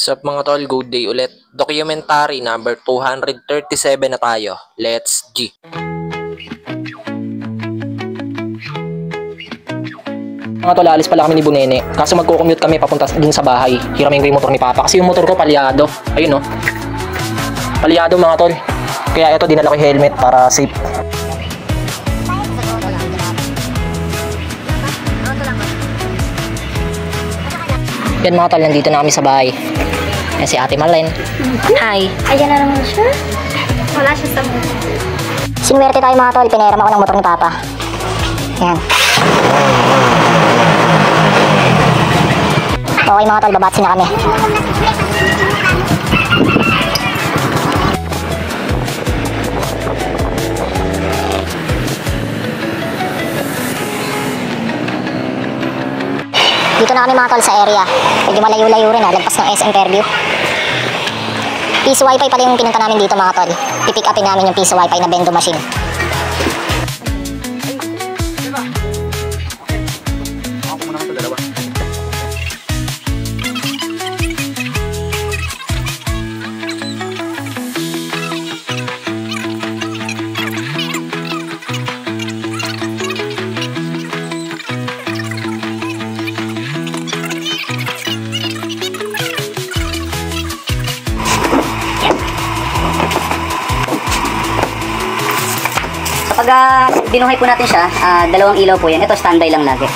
Sup mga tol, good day ulit. Documentary number 237 na tayo. Let's G. Mga tol, alis pala kami ni Bunene. Kaso magko-commute kami papunta din sa bahay. Hiramin ko yung motor ni Papa kasi yung motor ko palyado. Ayun, no. Palyado mga tol. Kaya ito, dinala ko yung helmet para safe. Yan mga tol, nandito na kami sa bahay. Yan si Ate Marlene. Hi. Ayan na naman siya. Wala siya sa motor. Sinuwerte tayo mga tol, pineram ako ng motor ni Papa. Yan. Okay mga tol, babatsi na kami. Dito na kami mga tol sa area. Medyo malayo-layo rin, lagpas ng SM Fairview. Piso Wi-Fi pala yung pinunta namin dito mga tol. Pipick upin namin yung Piso Wi-Fi na bendo machine. Kapag binuhay po natin siya, dalawang ilaw po yan. Ito standby lang lagi.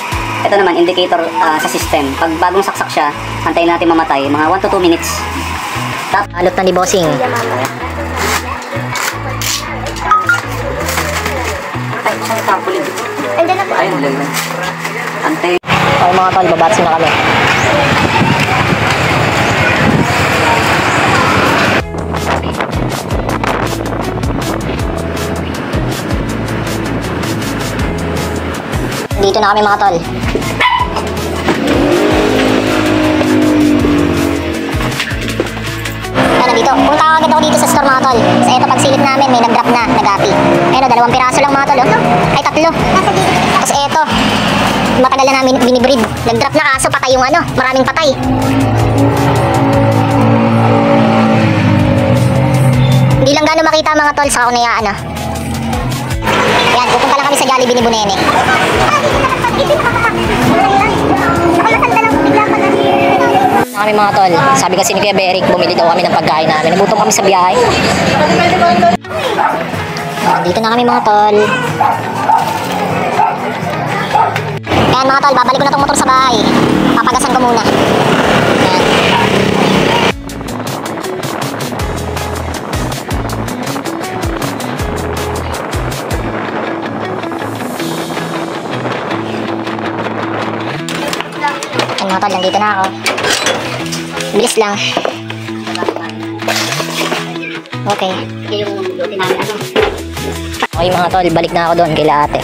Ito naman indicator sa system. Pag bagong saksak siya, antayin natin mamatay. Mga 1 to 2 minutes. Alot na ni Bossing. Ay, siyang tapulit. Andiyan na po. Ayun, antay. Okay mga tol, babatsi na kami. Dito na kami mga tol. Ayan, dito. Punta agad ako dito sa store mga tol. Kasi ito pagsilip namin, may nag-drop na, nag-api. Ayan, 2 piraso lang mga tol. Oh. Ay, 3. Tapos ito, matagal na namin binibreed. Nag-drop na kaso patay yung maraming patay. Hindi lang gano'ng makita mga tol sa ako na yan. Ayan, pupunta lang kami sa Jollibee ni Bunene. Kami mga tol, sabi kasi ni Kuya Beric, bumili daw kami ng pagkain namin. Nagutom kami sa biyahe. Dito na kami mga tol. Ayan mga tol, babalik ko na itong motor sa bahay. Papagasan ko muna. Ayan. Mga tol, nandito na ako. Bilis lang. Okay. Okay mga tol, balik na ako doon kay ate.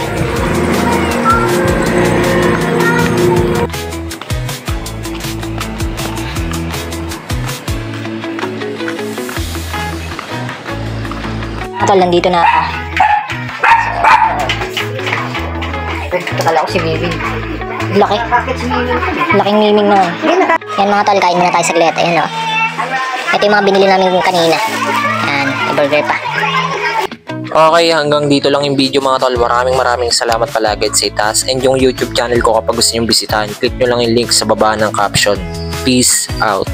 Mga tol, nandito na ako. Akala ko si Miming. Laki. Laking miming naman. Yan mga tol, kain muna tayo saglit. Ayan o. Ito yung mga binili namin kanina. Ayan, i-burger pa. Okay, hanggang dito lang yung video mga tol. Maraming salamat palagi sa itaas. And yung YouTube channel ko kapag gusto nyo bisitahin, click nyo lang yung link sa baba ng caption. Peace out.